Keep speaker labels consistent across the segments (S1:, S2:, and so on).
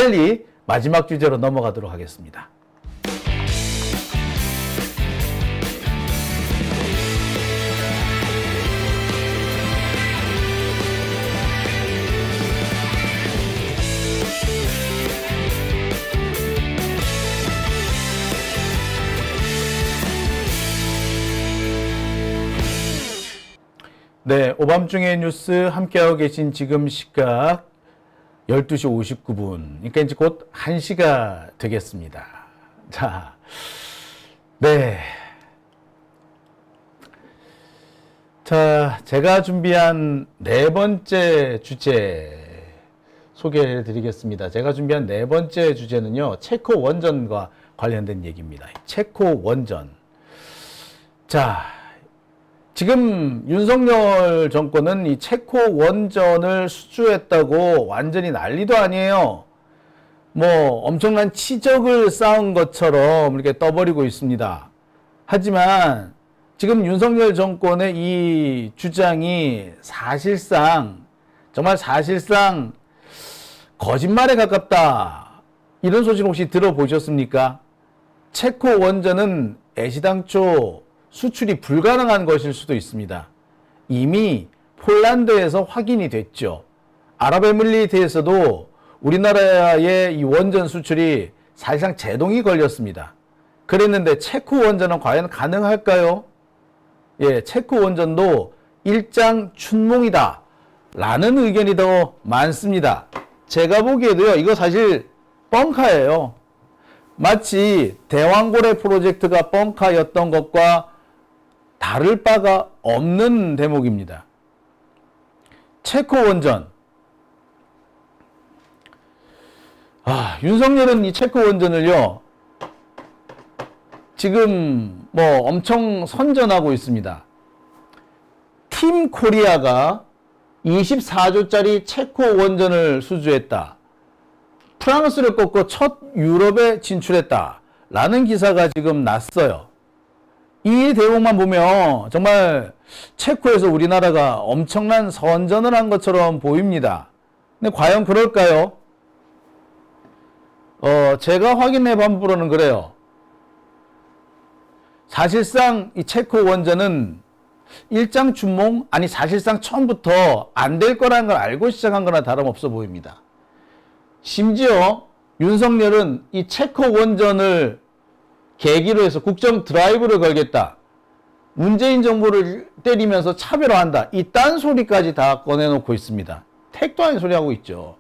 S1: 빨리 마지막 주제로 넘어가도록 하겠습니다. 네, 오밤중의 뉴스 함께하고 계신 지금 시각 12시 59분. 그러니까 이제 곧 1시가 되겠습니다. 자, 네. 자, 제가 준비한 네 번째 주제 소개해 드리겠습니다. 제가 준비한 네 번째 주제는요, 체코 원전과 관련된 얘기입니다. 체코 원전. 자, 지금 윤석열 정권은 이 체코 원전을 수주했다고 완전히 난리도 아니에요. 뭐 엄청난 치적을 쌓은 것처럼 이렇게 떠버리고 있습니다. 하지만 지금 윤석열 정권의 이 주장이 정말 사실상 거짓말에 가깝다. 이런 소식 혹시 들어보셨습니까? 체코 원전은 애시당초 수출이 불가능한 것일 수도 있습니다. 이미 폴란드에서 확인이 됐죠. 아랍에미리트에서도 우리나라의 이 원전 수출이 사실상 제동이 걸렸습니다. 그랬는데 체코 원전은 과연 가능할까요? 예, 체코 원전도 일장춘몽이다 라는 의견이 더 많습니다. 제가 보기에도요, 이거 사실 뻥카예요. 마치 대왕고래 프로젝트가 뻥카였던 것과 다를 바가 없는 대목입니다. 체코 원전. 윤석열은 이 체코 원전을요, 지금 뭐 엄청 선전하고 있습니다. 팀 코리아가 24조짜리 체코 원전을 수주했다. 프랑스를 꺾고 첫 유럽에 진출했다. 라는 기사가 지금 났어요. 이 대목만 보면 정말 체코에서 우리나라가 엄청난 선전을 한 것처럼 보입니다. 근데 과연 그럴까요? 제가 확인해 본 바로는 그래요. 사실상 이 체코 원전은 일장춘몽, 아니 사실상 처음부터 안 될 거라는 걸 알고 시작한 거나 다름없어 보입니다. 심지어 윤석열은 이 체코 원전을 계기로 해서 국정 드라이브를 걸겠다. 문재인 정부를 때리면서 차별화한다. 이 딴소리까지 다 꺼내놓고 있습니다. 택도 아닌 소리 하고 있죠.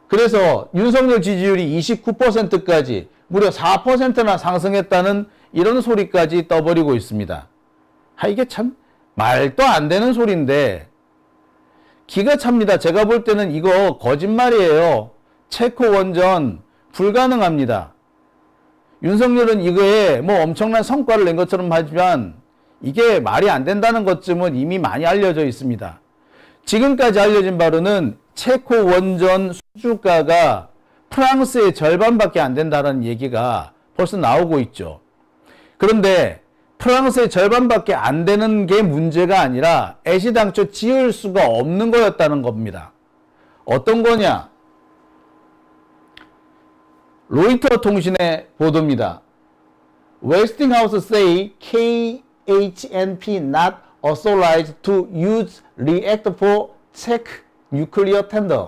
S1: 그래서 윤석열 지지율이 29%까지 무려 4%나 상승했다는 이런 소리까지 떠버리고 있습니다. 이게 참 말도 안 되는 소리인데 기가 찹니다. 제가 볼 때는 이거 거짓말이에요. 체코 원전 불가능합니다. 윤석열은 이거에 뭐 엄청난 성과를 낸 것처럼 하지만 이게 말이 안 된다는 것쯤은 이미 많이 알려져 있습니다. 지금까지 알려진 바로는 체코 원전 수주가가 프랑스의 절반밖에 안 된다는 얘기가 벌써 나오고 있죠. 그런데 프랑스의 절반밖에 안 되는 게 문제가 아니라 애시당초 지을 수가 없는 거였다는 겁니다. 어떤 거냐? 로이터 통신의 보도입니다. Westinghouse say KHNP not authorized to use reactor for Czech nuclear tender.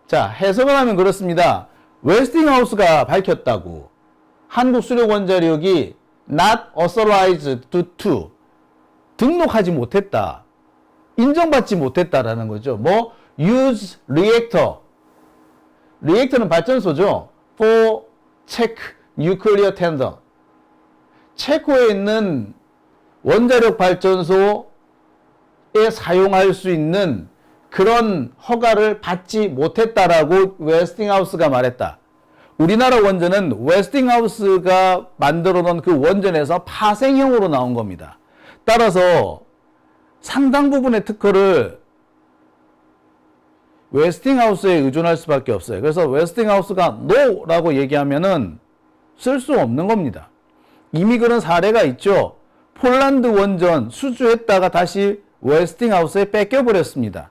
S1: 자, 해석을 하면 그렇습니다. 웨스팅하우스가 밝혔다고. 한국수력원자력이 not authorized to 등록하지 못했다. 인정받지 못했다라는 거죠. 뭐 use reactor. 리액터는 발전소죠. For Czech nuclear tender. 체코에 있는 원자력 발전소에 사용할 수 있는 그런 허가를 받지 못했다라고 웨스팅하우스가 말했다. 우리나라 원전은 웨스팅하우스가 만들어 놓은 그 원전에서 파생형으로 나온 겁니다. 따라서 상당 부분의 특허를 웨스팅하우스에 의존할 수밖에 없어요. 그래서 웨스팅하우스가 NO라고 얘기하면은 쓸 수 없는 겁니다. 이미 그런 사례가 있죠. 폴란드 원전 수주했다가 다시 웨스팅하우스에 뺏겨버렸습니다.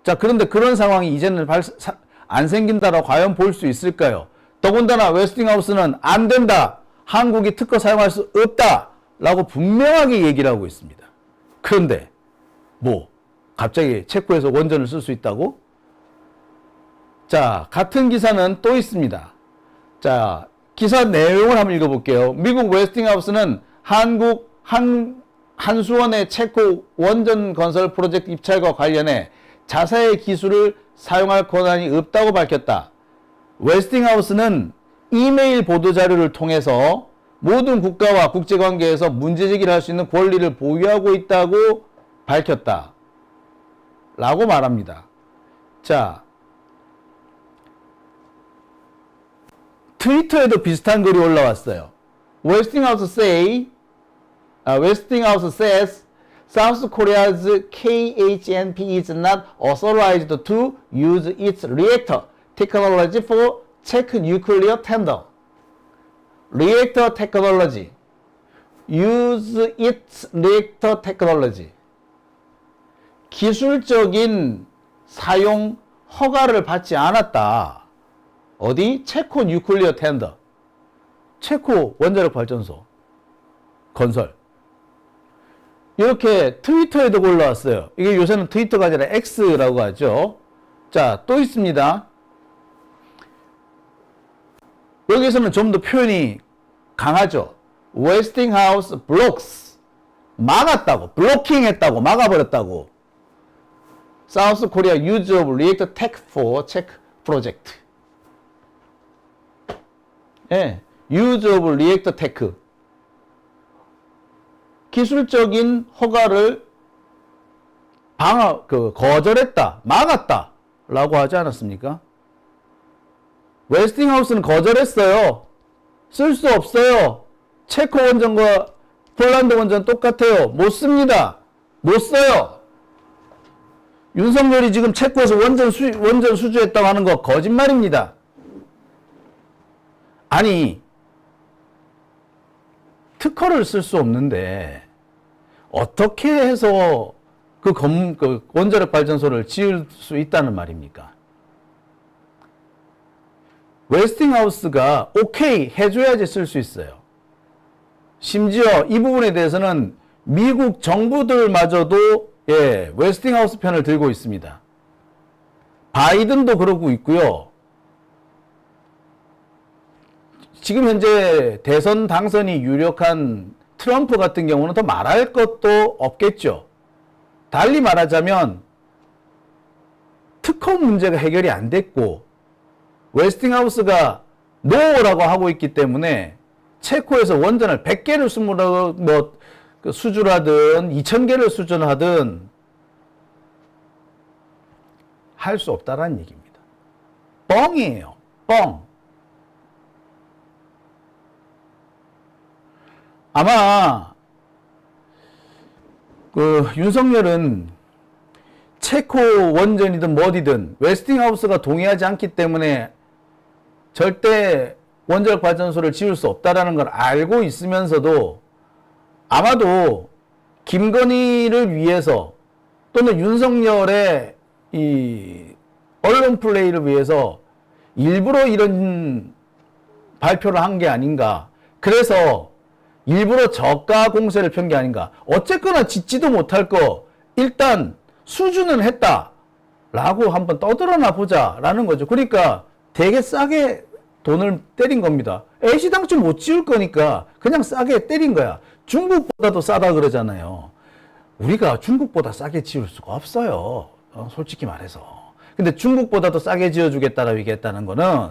S1: 자, 그런데 그런 상황이 이제는 안 생긴다라고 과연 볼 수 있을까요? 더군다나 웨스팅하우스는 안 된다. 한국이 특허 사용할 수 없다. 라고 분명하게 얘기를 하고 있습니다. 그런데 갑자기 체코에서 원전을 쓸 수 있다고? 자, 같은 기사는 또 있습니다. 자, 기사 내용을 한번 읽어볼게요. 미국 웨스팅하우스는 한수원의 체코 원전 건설 프로젝트 입찰과 관련해 자사의 기술을 사용할 권한이 없다고 밝혔다. 웨스팅하우스는 이메일 보도자료를 통해서 모든 국가와 국제관계에서 문제제기를 할 수 있는 권리를 보유하고 있다고 밝혔다. 라고 말합니다. 자, 트위터에도 비슷한 글이 올라왔어요. Westinghouse says South Korea's KHNP is not authorized to use its reactor technology for Czech nuclear tender. Reactor technology. Use its reactor technology. 기술적인 사용 허가를 받지 않았다. 어디? 체코 뉴클리어 텐더. 체코 원자력 발전소 건설. 이렇게 트위터에도 올라왔어요. 이게 요새는 트위터가 아니라 X라고 하죠. 자, 또 있습니다. 여기서는 좀 더 표현이 강하죠. Westinghouse blocks. 막았다고. 블로킹했다고. 막아버렸다고. South Korea use of reactor tech for Czech project. 예, use of reactor tech. 기술적인 허가를 거절했다, 막았다 라고 하지 않았습니까? 웨스팅하우스는 거절했어요. 쓸 수 없어요. 체코 원전과 폴란드 원전 똑같아요. 못 씁니다. 못 써요. 윤석열이 지금 체코에서 원전 수주했다고 하는 거 거짓말입니다. 아니, 특허를 쓸 수 없는데 어떻게 해서 그 원자력 발전소를 지을 수 있다는 말입니까? 웨스팅하우스가 오케이 해줘야지 쓸 수 있어요. 심지어 이 부분에 대해서는 미국 정부들마저도 웨스팅하우스 편을 들고 있습니다. 바이든도 그러고 있고요. 지금 현재 대선 당선이 유력한 트럼프 같은 경우는 더 말할 것도 없겠죠. 달리 말하자면 특허 문제가 해결이 안 됐고 웨스팅하우스가 노라고 하고 있기 때문에 체코에서 원전을 100개를 수주하든 2000개를 수주하든 할 수 없다라는 얘기입니다. 뻥이에요. 뻥. 아마 윤석열은 체코 원전이든 뭐디든 웨스팅하우스가 동의하지 않기 때문에 절대 원자력 발전소를 지을 수 없다라는 걸 알고 있으면서도 아마도 김건희를 위해서 또는 윤석열의 이 언론 플레이를 위해서 일부러 이런 발표를 한 게 아닌가. 그래서 일부러 저가 공세를 편 게 아닌가. 어쨌거나 짓지도 못할 거 일단 수주는 했다 라고 한번 떠들어나 보자 라는 거죠. 그러니까 되게 싸게 돈을 때린 겁니다. 애시당초 못 지을 거니까 그냥 싸게 때린 거야. 중국보다도 싸다 그러잖아요. 우리가 중국보다 싸게 지을 수가 없어요. 솔직히 말해서. 근데 중국보다도 싸게 지어주겠다라고 얘기했다는 거는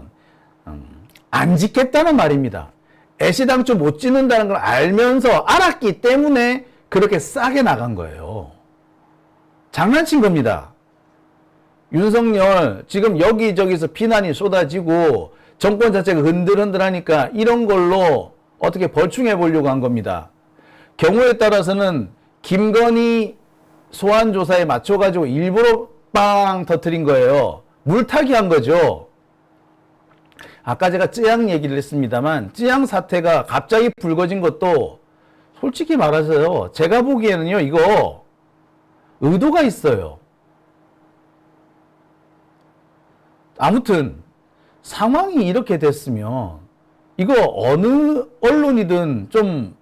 S1: 안 짓겠다는 말입니다. 애시당초 못 짓는다는 걸 알면서 알았기 때문에 그렇게 싸게 나간 거예요. 장난친 겁니다. 윤석열 지금 여기저기서 비난이 쏟아지고 정권 자체가 흔들흔들하니까 이런 걸로 어떻게 벌충해 보려고 한 겁니다. 경우에 따라서는 김건희 소환 조사에 맞춰가지고 일부러 빵 터뜨린 거예요. 물타기 한 거죠. 아까 제가 쯔양 얘기를 했습니다만 쯔양 사태가 갑자기 불거진 것도 솔직히 말해서요. 제가 보기에는요. 이거 의도가 있어요. 아무튼 상황이 이렇게 됐으면 이거 어느 언론이든 좀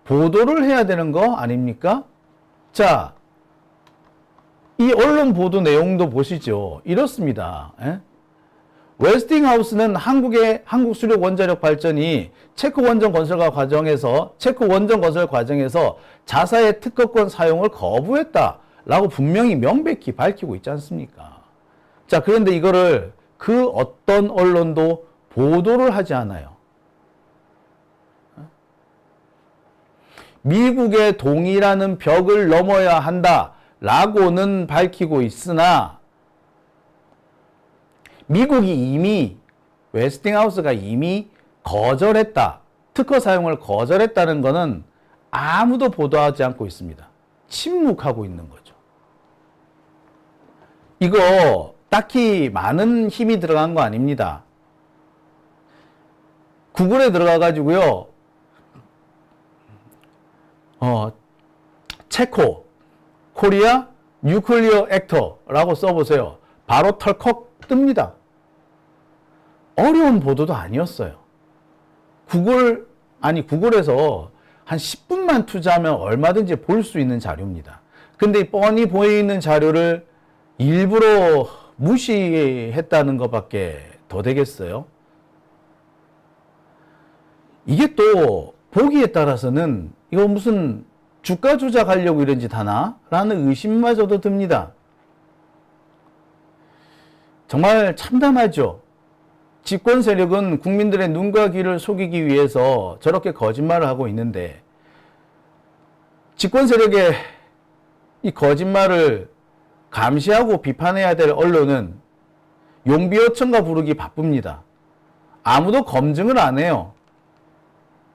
S1: 보도를 해야 되는 거 아닙니까? 자, 이 언론 보도 내용도 보시죠. 이렇습니다. 웨스팅하우스는 한국 수력 원자력 발전이 체코 원전 건설 과정에서 자사의 특허권 사용을 거부했다라고 분명히 명백히 밝히고 있지 않습니까? 자, 그런데 이거를 그 어떤 언론도 보도를 하지 않아요. 미국의 동의라는 벽을 넘어야 한다라고는 밝히고 있으나 웨스팅하우스가 이미 거절했다. 특허 사용을 거절했다는 것은 아무도 보도하지 않고 있습니다. 침묵하고 있는 거죠. 이거 딱히 많은 힘이 들어간 거 아닙니다. 구글에 들어가 가지고요. 체코 코리아 뉴클리어 액터라고 써보세요. 바로 털컥 뜹니다. 어려운 보도도 아니었어요. 구글에서 한 10분만 투자하면 얼마든지 볼 수 있는 자료입니다. 근데 뻔히 보이는 자료를 일부러 무시했다는 것밖에 더 되겠어요? 이게 또 보기에 따라서는 이거 무슨 주가 조작하려고 이런 짓 하나? 라는 의심마저도 듭니다. 정말 참담하죠. 집권 세력은 국민들의 눈과 귀를 속이기 위해서 저렇게 거짓말을 하고 있는데 집권 세력의 이 거짓말을 감시하고 비판해야 될 언론은 용비어천가 부르기 바쁩니다. 아무도 검증을 안 해요.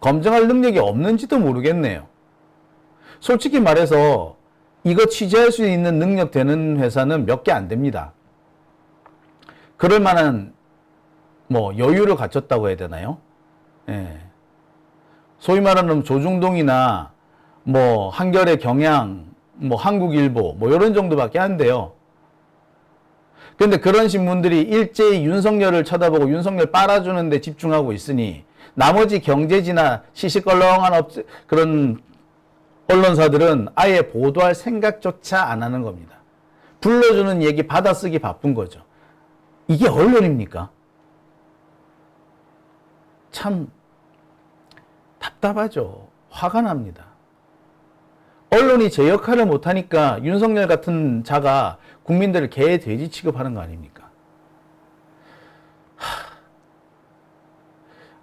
S1: 검증할 능력이 없는지도 모르겠네요. 솔직히 말해서 이거 취재할 수 있는 능력 되는 회사는 몇 개 안 됩니다. 그럴 만한 여유를 갖췄다고 해야 되나요? 예. 소위 말하는 조중동이나 한겨레 경향, 한국일보 이런 정도밖에 안 돼요. 그런데 그런 신문들이 일제히 윤석열을 쳐다보고 윤석열 빨아주는 데 집중하고 있으니 나머지 경제지나 시시껄렁한 그런 언론사들은 아예 보도할 생각조차 안 하는 겁니다. 불러주는 얘기 받아쓰기 바쁜 거죠. 이게 언론입니까? 참 답답하죠. 화가 납니다. 언론이 제 역할을 못하니까 윤석열 같은 자가 국민들을 개, 돼지 취급하는 거 아닙니까?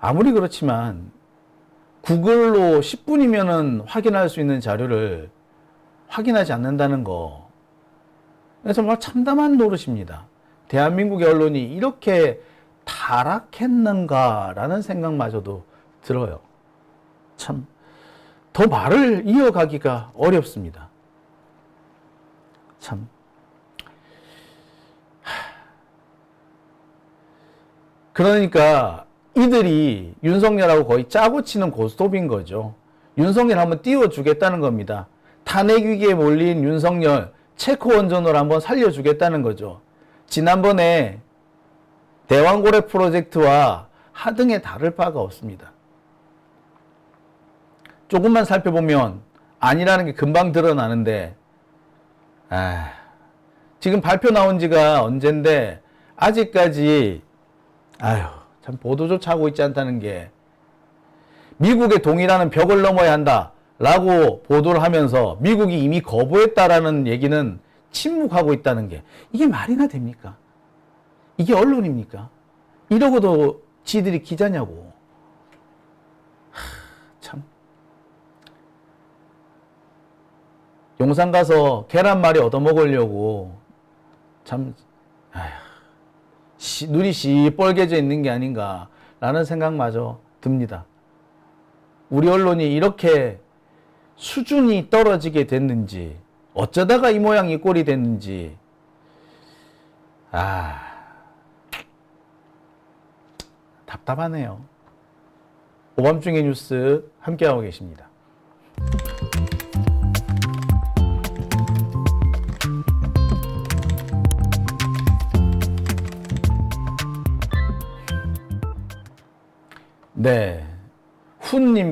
S1: 아무리 그렇지만 구글로 10분이면은 확인할 수 있는 자료를 확인하지 않는다는 거 정말 참담한 노릇입니다. 대한민국의 언론이 이렇게 타락했는가라는 생각마저도 들어요. 참 더 말을 이어가기가 어렵습니다. 참. 그러니까 이들이 윤석열하고 거의 짜고 치는 고스톱인 거죠. 윤석열 한번 띄워주겠다는 겁니다. 탄핵 위기에 몰린 윤석열 체코 원전으로 한번 살려주겠다는 거죠. 지난번에 대왕고래 프로젝트와 하등에 다를 바가 없습니다. 조금만 살펴보면 아니라는 게 금방 드러나는데 지금 발표 나온 지가 언젠데 아직까지 참 보도조차 하고 있지 않다는 게 미국의 동의라는 벽을 넘어야 한다라고 보도를 하면서 미국이 이미 거부했다라는 얘기는 침묵하고 있다는 게 이게 말이나 됩니까? 이게 언론입니까? 이러고도 지들이 기자냐고. 참. 용산 가서 계란말이 얻어먹으려고 참 눈이 시뻘개져 있는 게 아닌가라는 생각마저 듭니다. 우리 언론이 이렇게 수준이 떨어지게 됐는지 어쩌다가 이 모양 이 꼴이 됐는지 답답하네요. 오밤중의 뉴스 함께하고 계십니다. 네. 훈님